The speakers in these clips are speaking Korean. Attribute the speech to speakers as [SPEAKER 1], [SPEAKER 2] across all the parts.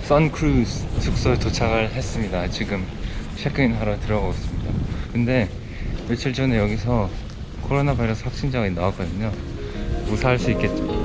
[SPEAKER 1] 선크루즈 숙소에 도착을 했습니다. 지금 체크인 하러 들어가고 있습니다. 근데 며칠 전에 여기서 코로나 바이러스 확진자가 나왔거든요. 무사할 수 있겠죠?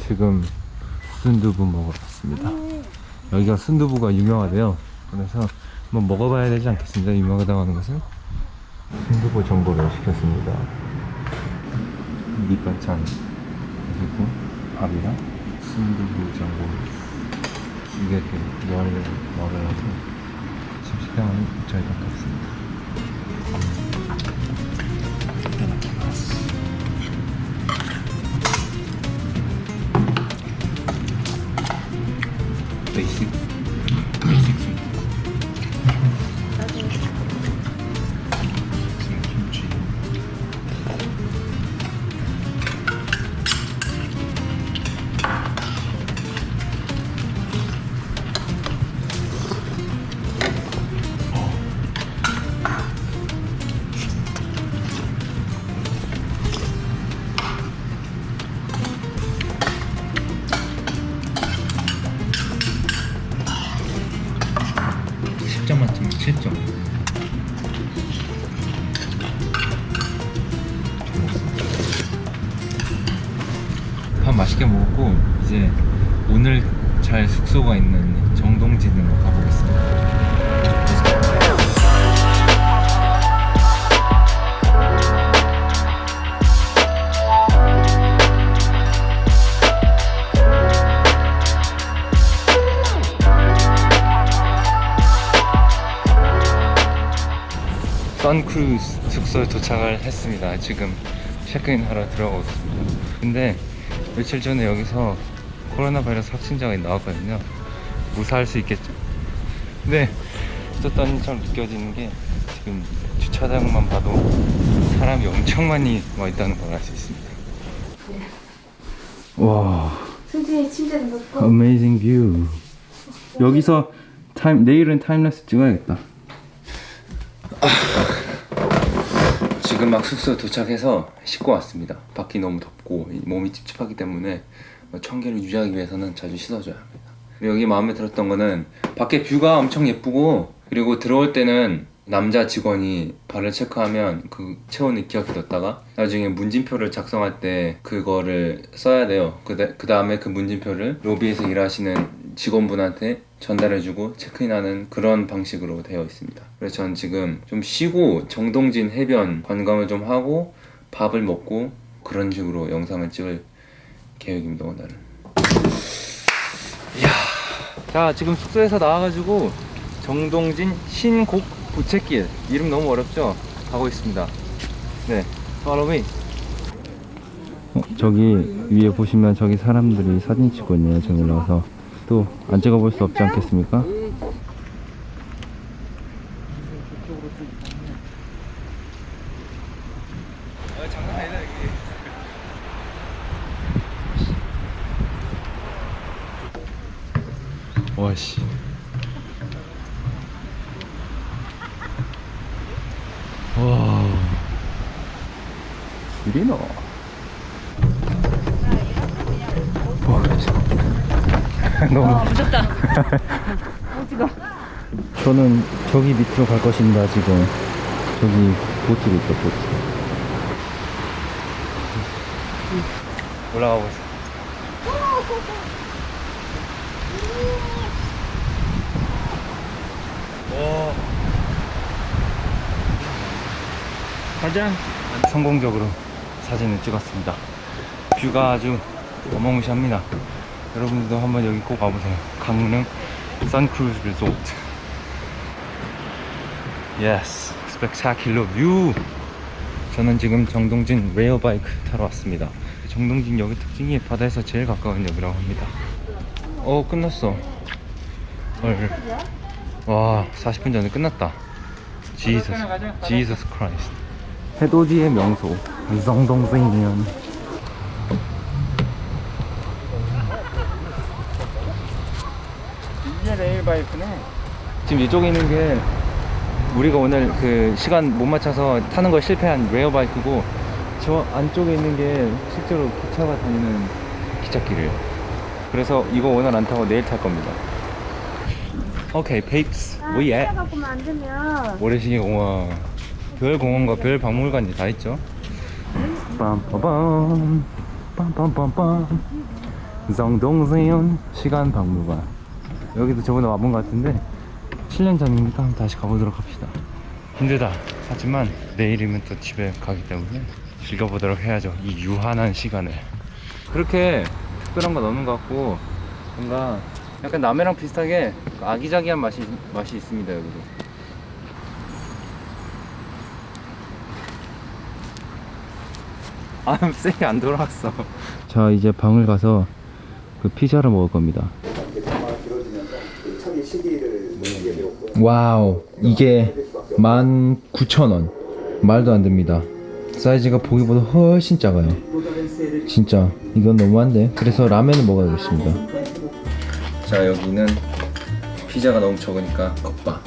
[SPEAKER 1] 지금 순두부 먹으러 왔습니다. 여기가 순두부가 유명하대요. 그래서 한번 먹어봐야 되지 않겠습니다. 유명하다고 하는 것은. 순두부 전골을 시켰습니다. 밑반찬 그리고 밥이랑 순두부 전골 이게 열을 먹으려고 지금 식당은 저희밖에 없습니다. 베이식 스윗 김치 점 만점에 7점. 밥 맛있게 먹었고 이제 오늘 잘 숙소가 있는 정동진으로 가보겠습니다. 선크루즈 숙소에 도착을 했습니다. 지금 체크인 하러 들어가고 있습니다. 근데 며칠 전에 여기서 코로나 바이러스 확진자가 나왔거든요. 무사할 수 있겠죠? 근데 있었던 것처럼 느껴지는 게 지금 주차장만 봐도 사람이 엄청 많이 와 있다는 걸 알 수 있습니다. 와,
[SPEAKER 2] 승진이 침대는 놓고
[SPEAKER 1] amazing view. 여기서 내일은 타임랩스 찍어야겠다. 지금 막 숙소에 도착해서 씻고 왔습니다. 밖이 너무 덥고 몸이 찝찝하기 때문에 청결을 유지하기 위해서는 자주 씻어줘야 합니다. 여기 마음에 들었던 거는 밖에 뷰가 엄청 예쁘고, 그리고 들어올 때는 남자 직원이 발을 체크하면 그 체온을 기억해뒀다가 나중에 문진표를 작성할 때 그거를 써야 돼요. 그 다음에 그 문진표를 로비에서 일하시는 직원분한테 전달해주고 체크인하는 그런 방식으로 되어 있습니다. 그래서 전 지금 좀 쉬고 정동진 해변 관광을 좀 하고 밥을 먹고 그런 식으로 영상을 찍을 계획입니다. 오늘은. 이야, 자 지금 숙소에서 나와가지고 정동진 신곡 부채길, 이름 너무 어렵죠? 가고 있습니다. 네, follow me. 저기 위에 보시면 저기 사람들이 사진 찍고 있네요. 저기 올라가서 또 안 찍어볼 수 없지 않겠습니까? 장난 아니다 여기. 와씨. 와. 이리노. 너무
[SPEAKER 2] 무섭다. 어디가?
[SPEAKER 1] 저는 저기 밑으로 갈 것입니다. 지금 저기 보트도 있죠. 보트 올라가고 있어. 오. 가자. 성공적으로 사진을 찍었습니다. 뷰가 아주 어마무시합니다. 여러분들도 한번 여기 꼭 와보세요. 강릉 선크루즈 리조트. Yes, spectacular view. 저는 지금 정동진 레어바이크 타러 왔습니다. 정동진 역의 특징이 바다에서 제일 가까운 역이라고 합니다. 끝났어. 헐. 와, 40분 전에 끝났다. Jesus Christ. 해돋이의 명소 성동생이면. 이게 레일바이크네. 지금 이쪽에 있는 게 우리가 오늘 그 시간 못 맞춰서 타는 거 실패한 레어바이크고, 저 안쪽에 있는 게 실제로 기차가 다니는 기찻길이에요. 그래서 이거 오늘 안 타고 내일 탈 겁니다. 오케이, 페이프스. We at
[SPEAKER 2] 갖고만 안 되면
[SPEAKER 1] 모래시계 공원. 별 공원과 별 박물관이 다 있죠. 빰빠밤 빰빰빰빰 성동세연 시간 박물관. 여기도 저번에 와본 것 같은데 7년 전이니까 한번 다시 가보도록 합시다. 힘들다 하지만 내일이면 또 집에 가기 때문에 즐겨보도록 해야죠, 이 유한한 시간을. 그렇게 특별한 건 없는 것 같고, 뭔가 약간 남해랑 비슷하게 아기자기한 맛이 있습니다. 여기도. 세게 안 돌아왔어. 자, 이제 방을 가서 그 피자를 먹을 겁니다. 와우, 이게 19,000원. 말도 안 됩니다. 사이즈가 보기보다 훨씬 작아요. 진짜 이건 너무한데. 그래서 라면을 먹어야겠습니다. 자, 여기는 피자가 너무 적으니까 컵밥.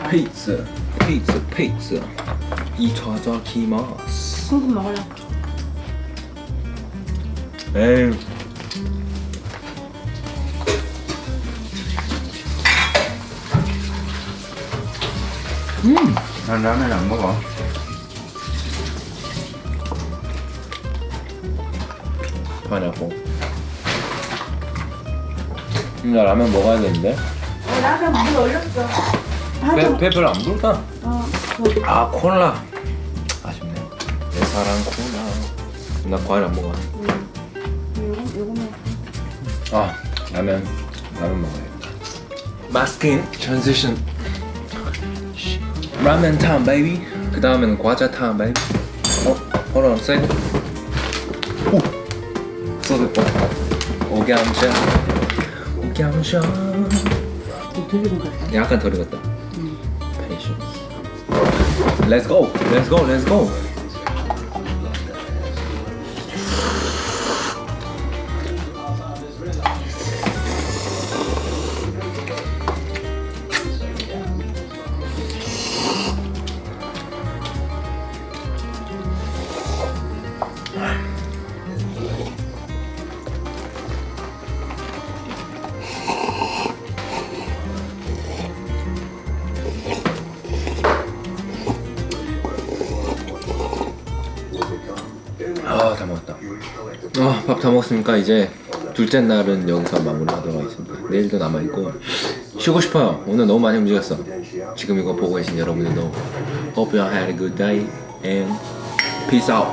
[SPEAKER 1] 피자 이타다키마스.
[SPEAKER 2] 소금 먹을래.
[SPEAKER 1] 에이, 난 라면 안 먹어. 파인애플. 나 라면 먹어야겠는데?
[SPEAKER 2] 라면 물 얼렸어.
[SPEAKER 1] 배 별로 안 부르다.
[SPEAKER 2] 거기.
[SPEAKER 1] 아, 콜라. 아쉽네. 내 사랑 콜라. 나 과일 안 먹어.
[SPEAKER 2] 요거는.
[SPEAKER 1] 아, 라면 먹어야겠다. 마스킨 트랜지션. 라면 타임 베이비. 그 다음에는 과자 타임 베이비. hold on a second. 오, 소주뽕. 오감자.
[SPEAKER 2] 덜 익었다.
[SPEAKER 1] 약간 덜 익었다. Patience. Let's go. Let's go. Let's go. 아, 다 먹었다. 밥 다 먹었으니까 이제 둘째 날은 여기서 마무리하도록 하겠습니다. 내일도 남아있고 쉬고 싶어요. 오늘 너무 많이 움직였어. 지금 이거 보고 계신 여러분들도 Hope you had a good day and peace out.